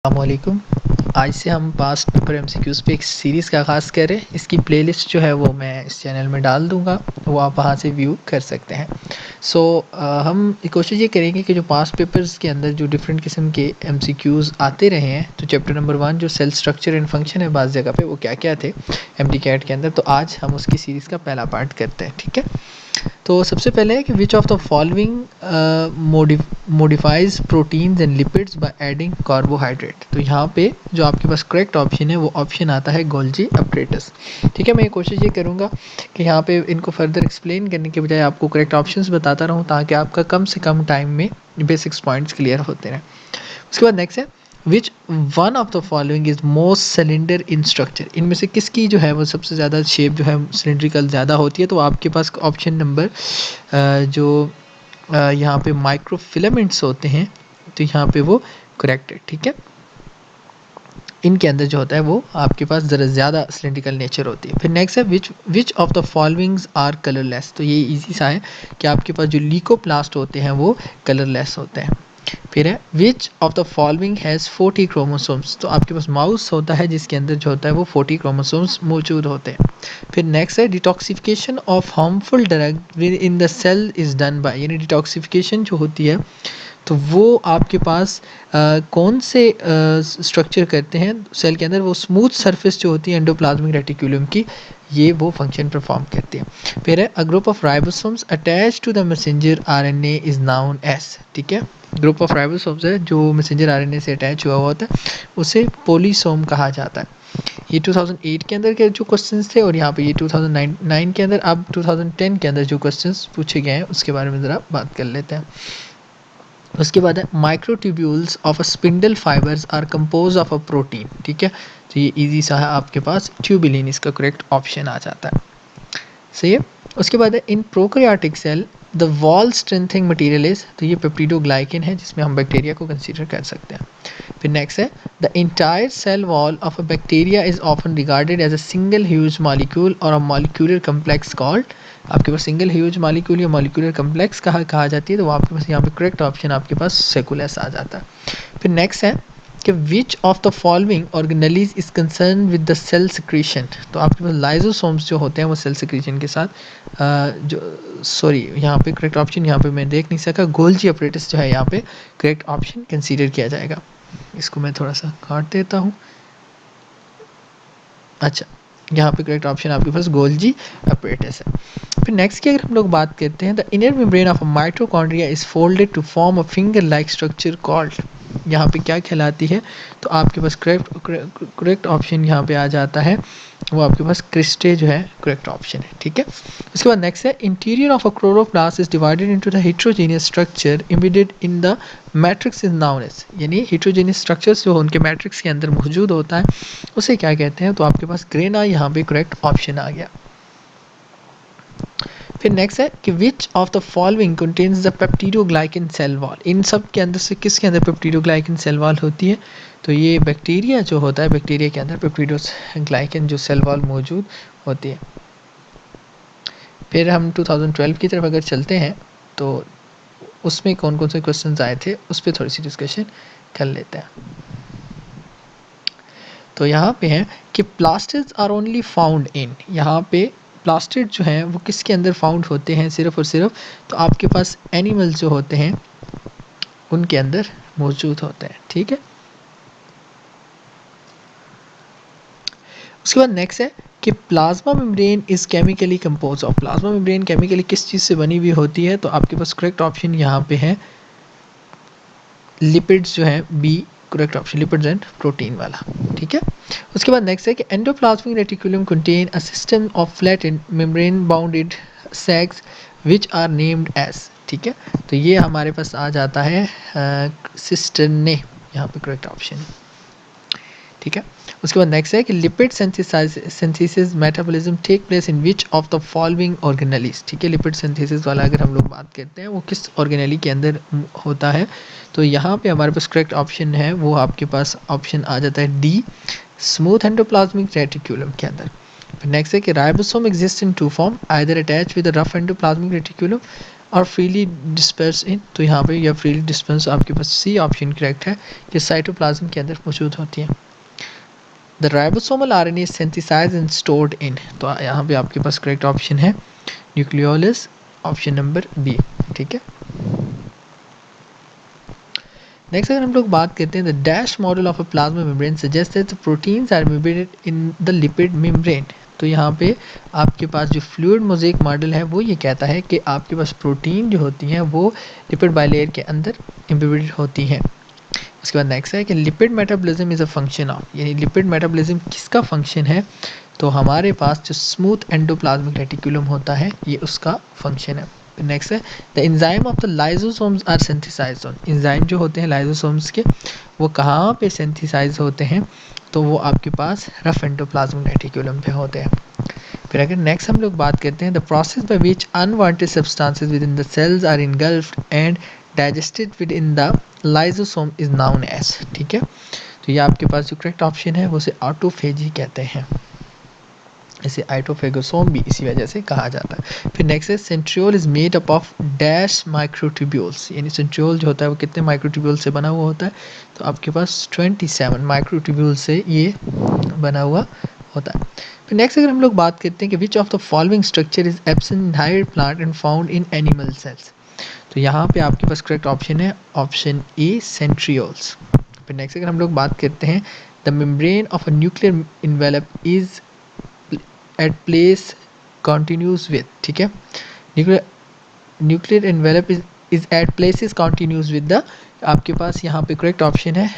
अस्सलामुअलैकुम। आज से हम पास्ट पेपर एमसीक्यूज़ पे एक सीरीज़ का आगाज़ कर रहे हैं। इसकी प्लेलिस्ट जो है वो मैं इस चैनल में डाल दूँगा, वो आप वहाँ से व्यू कर सकते हैं। हम कोशिश ये करेंगे कि जो पास्ट पेपर्स के अंदर जो डिफरेंट किस्म के एमसीक्यूज़ आते रहे हैं, तो चैप्टर नंबर 1 जो सेल स्ट्रक्चर एंड फंक्शन है बाज़ जगह पे, वो क्या-क्या थे एमडी-कैट के अंदर, तो आज हम उसकी सीरीज़ का पहला पार्ट करते हैं, ठीक है? तो सबसे पहले है कि which of the following modifies proteins and lipids by adding carbohydrate. तो यहाँ पे जो आपके पास करेक्ट ऑप्शन है वो ऑप्शन आता है गोल्जी अपरेटस। ठीक है, मैं कोशिश ये करूँगा कि यहाँ पे इनको फर्दर एक्सप्लेन करने के बजाय आपको करेक्ट ऑप्शंस बताता रहूँ, ताकि आपका कम से कम टाइम में बेसिक्स पॉइंट्स क्लियर होते रहें। उसके बाद नेक्स्ट है which one of the following is most cylinder in structure. इनमें से किसकी जो है वो सबसे ज़्यादा शेप जो है सिलेंड्रिकल ज़्यादा होती है। तो आपके पास ऑप्शन नंबर यहाँ पे माइक्रोफिलामेंट्स होते हैं, तो यहाँ पे वो करेक्ट है। ठीक है, इनके अंदर जो होता है वो आपके पास ज़रा ज़्यादा सिलेंड्रिकल नेचर होती है। फिर नेक्स्ट है which of the followings are colourless. तो ये इजी सा है कि आपके पास जो लीकोप्लास्ट होते हैं वो कलरलेस होते हैं। फिर है which of the following has 40 chromosomes. तो आपके पास माउस होता है जिसके अंदर जो होता है वो 40 क्रोमोसोम्स मौजूद होते हैं। फिर नेक्स्ट है detoxification of harmful drug in the cell is done by, यानी डिटॉक्सिफिकेशन जो होती है तो वो आपके पास कौन से स्ट्रक्चर करते हैं सेल के अंदर, वो स्मूथ सरफेस जो होती है एंडोप्लाज्मिक रेटिकुलम की, ये वो फंक्शन परफॉर्म करती है। फिर है a group of ribosomes attach to the messenger RNA is known as. ठीक है, ग्रुप ऑफ राइबोसोम्स है जो मैसेंजर आरएनए से अटैच हुआ होता है उसे पोलीसोम कहा जाता है। ये 2008 के अंदर के जो क्वेश्चंस थे, और यहाँ पे ये 2009 के अंदर, अब 2010 के अंदर जो क्वेश्चंस पूछे गए हैं उसके बारे में ज़रा बात कर लेते हैं। उसके बाद है microtubules of a spindle fibres are compose of a protein. ठीक है, तो ये इजी सा है, आपके पास ट्यूबिलिन इसका करेक्ट ऑप्शन आ जाता है। सही है। उसके बाद है in prokaryotic cell the wall strengthening material is, तो ये पेप्टिडोग्लाइकेन है जिसमें हम बैक्टीरिया को कंसीडर कर सकते हैं। फिर नेक्स्ट है the entire cell wall of a bacteria is often regarded as a single huge molecule or a molecular complex called. आपके पास सिंगल ह्यूज मॉलिक्यूल या मॉलिक्यूलर कम्प्लेक्स कहा जाती है, तो वो आपके पास यहाँ पे करेक्ट ऑप्शन आपके पास सेकुलस आ जाता है। फिर नेक्स्ट है कि which of the following organelles is concern with the cell secretion. तो आपके पास लाइजोसोम्स जो होते हैं वो सेल सिक्रीशन के साथ यहाँ पे करेक्ट ऑप्शन यहाँ पे मैं देख नहीं सका, गोल्जी अपरेटस जो है यहाँ पे करेक्ट ऑप्शन कंसीडर किया जाएगा। इसको मैं थोड़ा सा काट देता हूँ। अच्छा, यहाँ पे करेक्ट ऑप्शन आपके पास गोल्जी अपरेटस है। फिर नेक्स्ट की अगर हम लोग बात करते हैं the inner membrane of a mitochondria is folded to form a finger like structure called. यहाँ पे क्या कहलाती है, तो आपके पास करेक्ट ऑप्शन यहाँ पे आ जाता है, वो आपके पास क्रिस्टे जो है करेक्ट ऑप्शन है। ठीक है, उसके बाद नेक्स्ट है interior of a chloroplast is divided into the heterogeneous structure embedded in the matrix is known as, यानी हेट्रोजेनियस स्ट्रक्चर्स जो उनके मैट्रिक्स के अंदर मौजूद होता है उसे क्या कहते हैं, तो आपके पास ग्रेना यहाँ पे करेक्ट ऑप्शन आ गया। फिर नेक्स्ट है कि which of the following contains the peptidoglycan cell wall. इन सब के अंदर से किसके अंदर पेप्टिडोग्लाइकन सेल वॉल होती है, तो ये बैक्टीरिया जो होता है, बैक्टीरिया के अंदर पेप्टिडोग्लाइकन जो सेल वॉल मौजूद होती है। फिर हम 2012 की तरफ अगर चलते हैं तो उसमें कौन कौन से क्वेश्चन आए थे उस पर थोड़ी सी डिस्कशन कर लेते हैं। तो यहाँ पे है कि plastids are only found in, यहाँ पे प्लास्टिड जो हैं वो किसके अंदर फाउंड होते हैं सिर्फ और सिर्फ, तो आपके पास एनिमल्स जो होते हैं उनके अंदर मौजूद होते हैं। ठीक है, उसके बाद नेक्स्ट है कि plasma membrane is chemically compose of. Plasma membrane chemically किस चीज़ से बनी हुई होती है, तो आपके पास करेक्ट ऑप्शन यहाँ पे है लिपिड्स जो है B correct option, lipids and protein वाला। ठीक है, उसके बाद नेक्स्ट है कि endoplasmic reticulum contain a system of flattened membrane bounded sacs which are named as. ठीक है, तो ये हमारे पास आ जाता है सिस्टर्ने, यहाँ पे करेक्ट ऑप्शन है। ठीक है, उसके बाद नेक्स्ट है कि lipid synthesis metabolism take place in which of the following organelles. ठीक है, लिपिड सिंथेसिस वाला अगर हम लोग बात करते हैं वो किस ऑर्गेनेली के अंदर होता है, तो यहाँ पे हमारे पास करेक्ट ऑप्शन है वो आपके पास ऑप्शन आ जाता है डी, स्मूथ एंडोप्लाज्मिक रेटिकुलम के अंदर। नेक्स्ट है कि ribosome exist in two form, either attach with rough endoplasmic reticulum or freely disperse in, तो यहाँ पे या फ्रीली डिस्पर्स आपके पास सी ऑप्शन करेक्ट है कि साइटोप्लाज्म के अंदर मौजूद होती है। The ribosomal RNA is synthesised and stored in, तो यहाँ पे आपके पास करेक्ट ऑप्शन है न्यूक्लियोलस, ऑप्शन नंबर बी, ठीक है। नेक्स्ट अगर हम लोग बात करते हैं the dash model of a plasma membrane suggest that the proteins are embedded in the lipid membrane, तो यहाँ पे आपके पास जो फ्लूइड मोज़ेक मॉडल है वो ये कहता है कि आपके पास प्रोटीन जो होती हैं वो लिपिड बाइलेयर के अंदर इम्बेडेड होती हैं। उसके बाद नेक्स्ट है कि lipid metabolism is a function of, यानी लिपिड मेटाबॉलिज्म किसका फंक्शन है, तो हमारे पास जो स्मूथ एंडोप्लाज्मिक रेटिकुलम होता है ये उसका फंक्शन है। नेक्स्ट है the enzyme of the lysosomes are synthesised on, enzyme जो होते हैं लाइजोसोम्स के वो कहाँ पे सिंथेसाइज होते हैं, तो वो आपके पास रफ एंडोप्लाज्मिक रेटिकुलम पे होते हैं। फिर अगर नेक्स्ट हम लोग बात करते हैं the process by which unwanted substances within the cells are engulfed and digested within the lysosome is known as, ठीक है। तो ये आपके पास जो करेक्ट ऑप्शन है वो उसे ऑटोफेजी कहते हैं, इसे आइटोफेगोसोम भी इसी वजह से कहा जाता है। फिर नेक्स्ट है centriole is made up of dash microtubules, यानी सेंट्रियोल जो होता है वो कितने माइक्रोट्यूब्यूल से बना हुआ होता है, तो आपके पास 27 माइक्रोट्यूब्यूल से ये बना हुआ होता है। फिर नेक्स्ट अगर हम लोग बात करते हैं कि which of the following structure is absent in higher plant and found in animal cells, तो यहाँ पे आपके पास करेक्ट ऑप्शन है ऑप्शन ए सेंट्रियोल्स। फिर नेक्स्ट अगर हम लोग बात करते हैं the membrane of a nuclear envelope is at place continues with, ठीक है, nuclear envelope is at places continues with the, आपके पास यहाँ पे करेक्ट ऑप्शन है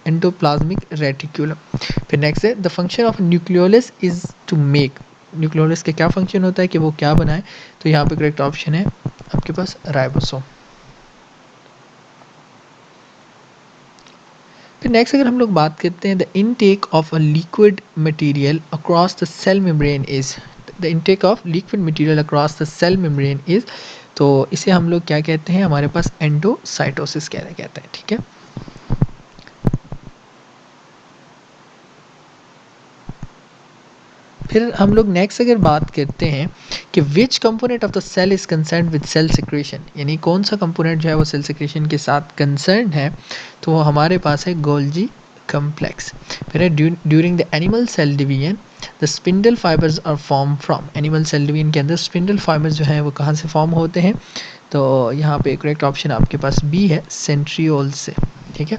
एंडोप्लाज्मिक रेटिकुलम। फिर नेक्स्ट है the function of nucleolus is to make, nucleolus का क्या फंक्शन होता है कि वो क्या बनाए, तो यहाँ पे करेक्ट ऑप्शन है आपके पास राइबोसोम। फिर नेक्स्ट अगर हम लोग बात करते हैं the intake of a liquid material across the cell membrane is, the intake of liquid material across the cell membrane is, तो इसे हम लोग क्या कहते हैं, हमारे पास एंडोसाइटोसिस कहते हैं, ठीक है। फिर हम लोग नेक्स्ट अगर बात करते हैं कि which component of the cell is concern with cell secretion, यानी कौन सा कंपोनेंट जो है वो सेल सिक्रेशन के साथ कंसर्न है, तो वो हमारे पास है गोल्जी कम्प्लेक्स। फिर है during the animal cell division the spindle fibres are form from, animal cell division के अंदर स्पिंडल फाइबर्स जो हैं वो कहाँ से फॉर्म होते हैं, तो यहाँ पे करेक्ट ऑप्शन आपके पास बी है सेंट्रियोल से, ठीक है।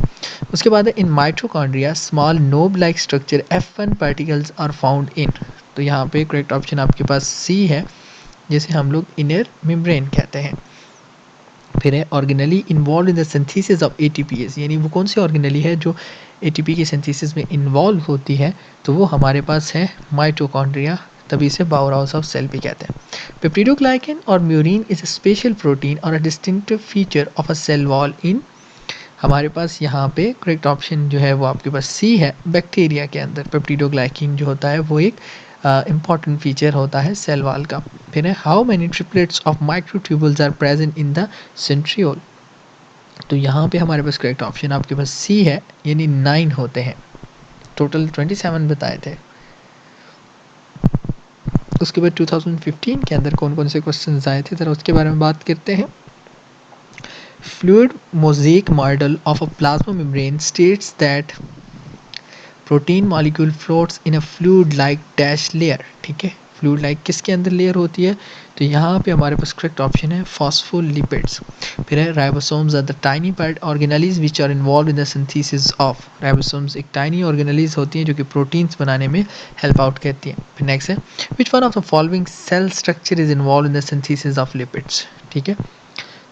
उसके बाद in mitochondria small knob like structure F1 particles are found in, तो यहाँ पे करेक्ट ऑप्शन आपके पास सी है जिसे हम लोग इनर मेम्ब्रेन कहते हैं। फिर है organelle involve in the synthesis of ATPase, यानी वो कौन सी ऑर्गेनली है जो ATP की सिंथेसिस में इन्वॉल्व होती है, तो वो हमारे पास है माइटोकॉन्ड्रिया, तभी इसे पावर हाउस ऑफ सेल भी कहते हैं। पेप्टिडोग्लाइकन और murein is a special protein और a distinctive feature of a cell wall in, हमारे पास यहाँ पे करेक्ट ऑप्शन जो है वो आपके पास सी है, बैक्टीरिया के अंदर पेप्टिडोग्लाइकिन जो होता है वो एक इम्पॉर्टेंट फीचर होता है सेल वॉल का। फिर है how many triplets of microtubules are present in the centriole, तो यहाँ पे हमारे पास करेक्ट ऑप्शन आपके पास सी है, यानी 9 होते हैं, टोटल 27 बताए थे। उसके बाद 2015 के अंदर कौन कौन से क्वेश्चन आए थे जरा उसके बारे में बात करते हैं। Fluid mosaic model of a plasma membrane states that protein molecule floats in a fluid like dash layer, ठीक है। फ्लूइड लाइक किसके अंदर लेयर होती है, तो यहाँ पे हमारे पास करेक्ट ऑप्शन है फॉस्फोलिपिड्स। फिर है ribosomes are the tiny part organelles which are involve in the synthesis of, ribosomes एक टाइनी ऑर्गेनेलीज होती हैं जो कि प्रोटीन्स बनाने में हेल्प आउट करती हैं। फिर नेक्स्ट है which one of the following cell structure is involve in the synthesis of lipids, ठीक है।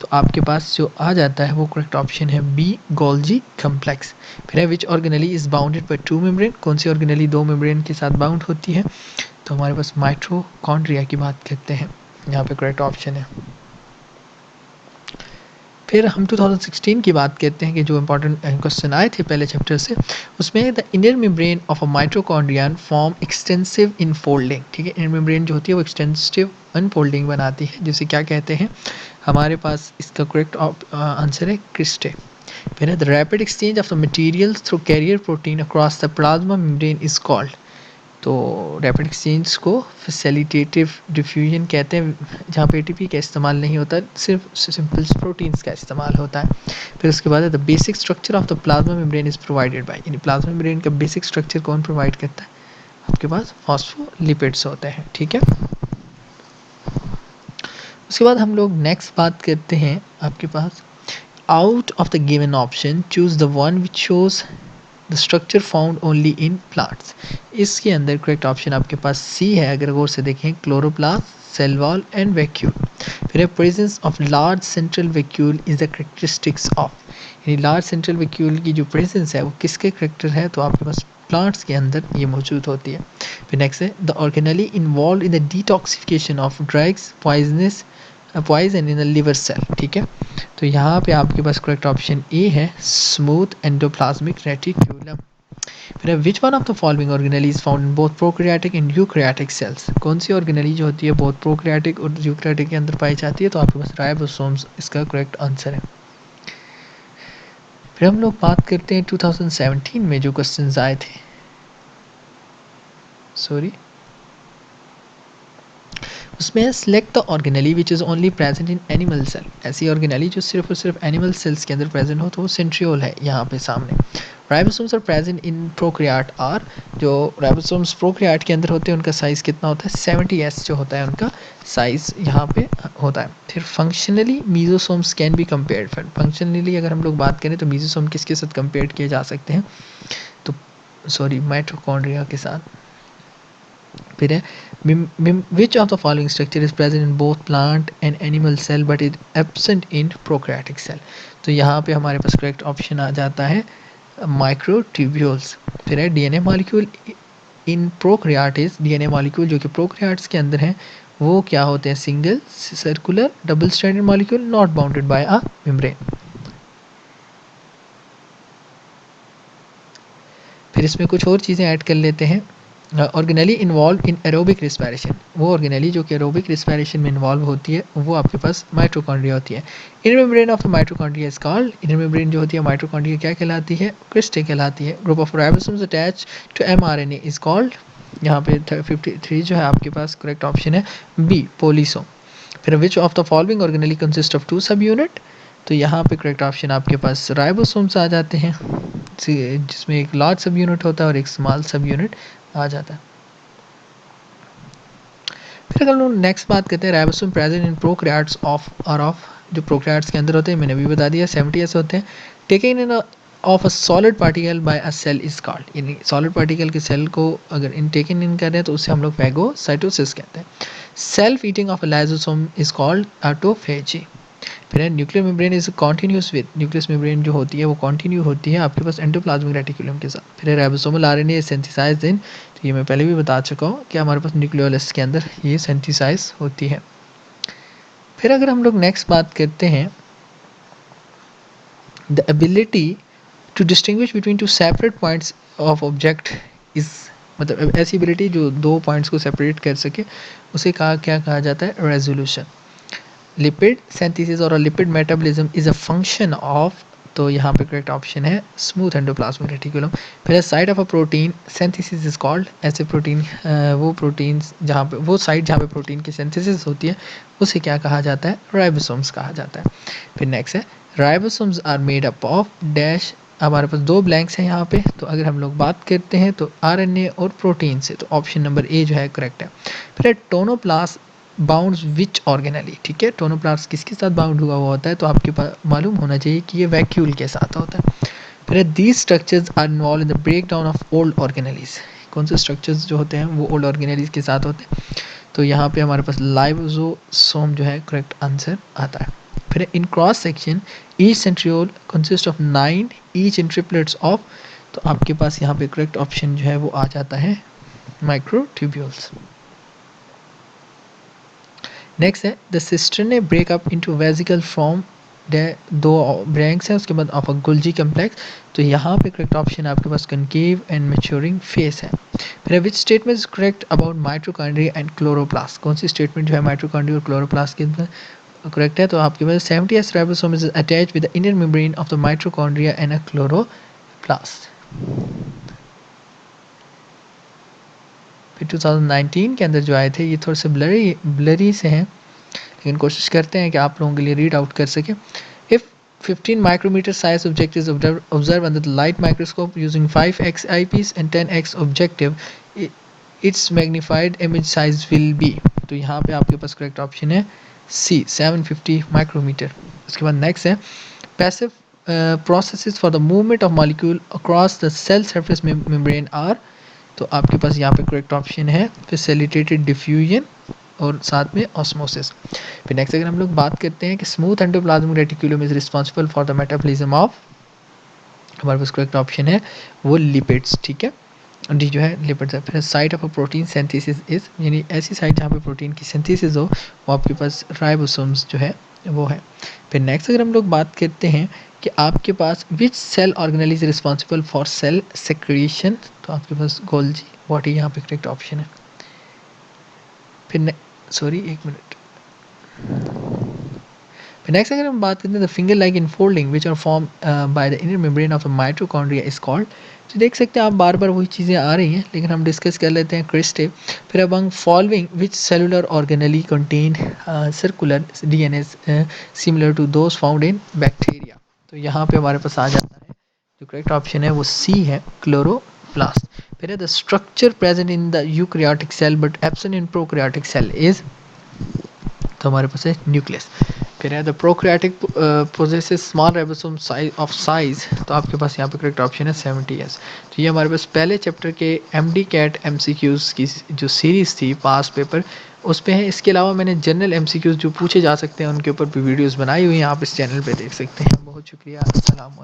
तो आपके पास जो आ जाता है वो करेक्ट ऑप्शन है बी गोल्जी कम्प्लेक्स। फिर है which organelle is bounded by 2 membrane, कौन सी ऑर्गेनली 2 मेम्ब्रेन के साथ बाउंड होती है, तो हमारे पास माइटोकॉन्ड्रिया की बात करते हैं, यहाँ पे करेक्ट ऑप्शन है। फिर हम 2016 की बात करते हैं कि जो इंपॉर्टेंट क्वेश्चन आए थे पहले चैप्टर से, उसमें the inner membrane of a mitochondrion form extensive infolding, ठीक है। इनर मेम्ब्रेन जो होती है वो एक्सटेंसिव अनफोल्डिंग बनाती है, जिसे क्या कहते हैं, हमारे पास इसका करेक्ट आंसर है क्रिस्टे। फिर है the rapid exchange of the materials through carrier protein across the plasma membrane is called, तो रैपिड एक्सचेंज को फैसिलिटेटिव डिफ्यूजन कहते हैं, जहाँ पे एटीपी का इस्तेमाल नहीं होता, सिर्फ सिंपल प्रोटीन्स का इस्तेमाल होता है। फिर उसके बाद है the basic structure of the plasma membrane is provided by, यानी प्लाज्मा मेम्ब्रेन का बेसिक स्ट्रक्चर कौन प्रोवाइड करता है? आपके पास फॉस्फोलिपिड्स होते हैं, ठीक है। उसके बाद हम लोग नेक्स्ट बात करते हैं आपके pass out of the given option choose the one which shows the structure found only in plants. इसके अंदर करेक्ट ऑप्शन आपके पास सी है, अगर गौर से देखें, chloroplast, cell wall and vacuole. फिर presence of large central vacuole is the characteristics of, यानी लार्ज सेंट्रल वैक्यूल की जो प्रेजेंस है वो किसके करेक्टर है? तो आपके पास प्लांट्स के अंदर ये मौजूद होती है। फिर नेक्स्ट है the organelle involve in the detoxification of drugs poison in the liver cell, ठीक है। तो यहाँ पे आपके पास करेक्ट ऑप्शन ए है, स्मूथ एंडोप्लाज्मिक रेटिक्यूलम। फिर which one of the following organelle is found in both prokaryotic and eukaryotic cells. कौन सी ऑर्गेनेली जो होती है बोथ प्रोकैरियोटिक और यूकैरियोटिक के अंदर पाई जाती है? तो आपके पास राइबोसोम्स इसका करेक्ट आंसर है। फिर हम लोग बात करते हैं 2017 में जो क्वेश्चंस आए थे, उसमें select the organelle which is only present in animal cell. ऐसी ऑर्गेनेली जो सिर्फ और सिर्फ एनिमल सेल्स के अंदर प्रेजेंट हो, तो वो सेंट्रियोल है यहाँ पे सामने। Ribosomes are present in prokaryote are, जो राइबोसोम्स प्रोकैरियोट के अंदर होते हैं उनका साइज़ कितना होता है? 70s जो होता है उनका साइज़ यहाँ पे होता है। फिर फंक्शनली मीजोसोम्स कैन बी कंपेयर्ड। फिर फंक्शनली अगर हम लोग बात करें तो मीजोसोम किसके साथ कंपेयर किए जा सकते हैं? तो माइटोकॉन्ड्रिया के साथ। फिर है which of the following structure is present in both plant and animal cell but is absent in prokaryotic cell. तो यहाँ पे हमारे पास करेक्ट ऑप्शन आ जाता है माइक्रोट्यूब्यूल्स। फिर है DNA molecule in prokaryotes, DNA molecule जो कि प्रोकैरियोट्स के अंदर हैं वो क्या होते हैं? Single, circular, double stranded molecule not bounded by a membrane. फिर इसमें कुछ और चीज़ें ऐड कर लेते हैं। Organelle involve in aerobic respiration, वो ऑर्गेनेली जो कि एरोबिक रिस्पायरेशन में इन्वॉल्व होती है वो आपके पास माइटोकॉन्ड्रिया होती है। Inner membrane of the mitochondria is called, inner membrane जो होती है माइटोकॉन्ड्रिया क्या कहलाती है? क्रिस्टे कहलाती है। Group of ribosomes attach to mRNA is called, यहाँ पे 53 जो है आपके पास करेक्ट ऑप्शन है बी, पोलिसोम। फिर which of the following organelle consist of 2 सब यूनिट, तो यहाँ पे करेक्ट ऑप्शन आपके पास राइबोसोम्स आ जाते हैं, जिसमें एक लार्ज सब यूनिट होता है और एक स्मॉल सब यूनिट आ जाता है। फिर अगर हम नेक्स्ट बात करते हैं ribosome present in prokaryotes of जो प्रोकैरियोट्स के अंदर होते हैं, मैंने अभी बता दिया 70s होते हैं। Taking in of a solid particle by a cell is called, यानी सॉलिड पार्टिकल के सेल को अगर इन टेकिंग इन कर रहे हैं तो उससे हम लोग फैगोसाइटोसिस कहते हैं। Self eating of a lysosome is called autophagy. फिर है nuclear membrane is continuous with, nucleus membrane जो होती है वो कॉन्टिन्यू होती है आपके पास एंडोप्लाज्मिक रेटिकुलम के साथ। फिर है राइबोसोमल आरएनए सिंथेसाइज्ड इन, तो ये मैं पहले भी बता चुका हूँ कि हमारे पास न्यूक्लियोलस के अंदर ये सिंथेसाइज होती है। फिर अगर हम लोग नेक्स्ट बात करते हैं the ability to distinguish between two separate points of object is, मतलब ऐसी एबिलिटी जो दो पॉइंट्स को सेपरेट कर सके उसे क्या कहा जाता है? रेजोल्यूशन। लिपिड सिंथेसिस और lipid metabolism is a function of, तो यहाँ पे करेक्ट ऑप्शन है स्मूथ एंडोप्लाज्मिक रेटिकुलम। फिर site of a protein synthesis is called, ऐसे प्रोटीन वो प्रोटीन्स जहाँ पे वो साइट जहाँ पे प्रोटीन की सिंथेसिस होती है उसे क्या कहा जाता है? राइबोसोम्स कहा जाता है। फिर नेक्स्ट है ribosomes are made up of dash, हमारे पास दो ब्लैंक्स हैं यहाँ पे, तो अगर हम लोग बात करते हैं तो आरएनए और प्रोटीन से, तो ऑप्शन नंबर ए जो है करेक्ट है। फिर टोनोप्लास्ट बाउंड्स विच ऑर्गेनेली, ठीक है, टोनोप्लास्ट किसके साथ बाउंड हुआ हुआ होता है? तो आपके पास मालूम होना चाहिए कि ये वैक्यूल के साथ होता है। फिर these structures are involve in the break down of old organelles, कौन से स्ट्रक्चर्स जो होते हैं वो ओल्ड ऑर्गेनेलीज के साथ होते हैं? तो यहाँ पे हमारे पास लाइसोसोम जो है करेक्ट आंसर आता है। फिर in cross section each centriole consist of 9 each in triplets of, तो आपके पास यहाँ पे करेक्ट ऑप्शन जो है वो आ जाता है माइक्रोट्यूब्यूल्स। नेक्स्ट है the cisternae break up into vesicle from, दो ब्रैंक्स हैं उसके बाद ऑफ अ गोल्जी कम्प्लेक्स, तो यहाँ पे करेक्ट ऑप्शन आपके पास कनकेव एंड मैच्योरिंग फेस है। फिर which statement is correct about mitochondria and chloroplast, कौन सी स्टेटमेंट जो है माइटोकॉन्ड्रिया और क्लोरोप्लास्ट के अंदर करेक्ट है? तो आपके पास 70s ribosome is attached with the inner membrane of the mitochondria and a chloroplast. 2019 के अंदर जो आए थे, ये थोड़े से ब्लरी से हैं, लेकिन कोशिश करते हैं कि आप लोगों के लिए रीड आउट कर सकें। If 15 micrometer size object is observed under the light microscope using 5x eyepiece and 10x objective, its magnified image size will be। तो यहाँ पे आपके पास करेक्ट ऑप्शन है सी 750 माइक्रोमीटर। उसके बाद नेक्स्ट है passive processes for the movement of molecule across the cell surface membrane are। तो आपके पास यहाँ पे करेक्ट ऑप्शन है facilitated diffusion और साथ में ऑस्मोसिस। फिर नेक्स्ट अगर हम लोग बात करते हैं कि smooth endoplasmic reticulum is responsible for the metabolism of, हमारे पास करेक्ट ऑप्शन है वो लिपिड्स, ठीक है, डी जो है लिपिड्स है। फिर site of a protein synthesis is, यानी ऐसी साइट जहाँ पे प्रोटीन की सिंथेसिस हो वो आपके पास राइबोसोम्स जो है वो है। फिर नेक्स्ट अगर हम लोग बात करते हैं कि आपके पास which cell organelle is responsible for cell secretion, तो आपके पास गोल्जी बॉडी यहाँ पे करेक्ट ऑप्शन है। फिर सॉरी एक मिनट, नेक्स्ट अगर हम बात करते हैं the finger like infolding which are form by the inner membrane of the mitochondria is called. तो देख सकते हैं आप बार बार वही चीज़ें आ रही हैं, लेकिन हम डिस्कस कर लेते हैं क्रिस्टे। फिर among following which cellular organelle contain circular DNA similar to those found in bacteria. तो यहाँ पे हमारे पास आ जाता है जो करेक्ट ऑप्शन है वो सी है क्लोरोप्लास्ट। फिर है the structure present in the eukaryotic cell but absent in prokaryotic cell is, तो हमारे पास है न्यूक्लियस। फिर है the prokaryotic possesses small ribosome of size, तो आपके पास यहाँ पे करेक्ट ऑप्शन है 70s। तो ये हमारे पास पहले चैप्टर के एमडी कैट एमसीक्यूज की जो सीरीज़ थी पास पेपर उस पे है। इसके अलावा मैंने जनरल एमसीक्यूज जो पूछे जा सकते हैं उनके ऊपर भी वीडियोस बनाई हुई हैं, आप इस चैनल पे देख सकते हैं। बहुत शुक्रिया, अस्सलाम वालेकुम।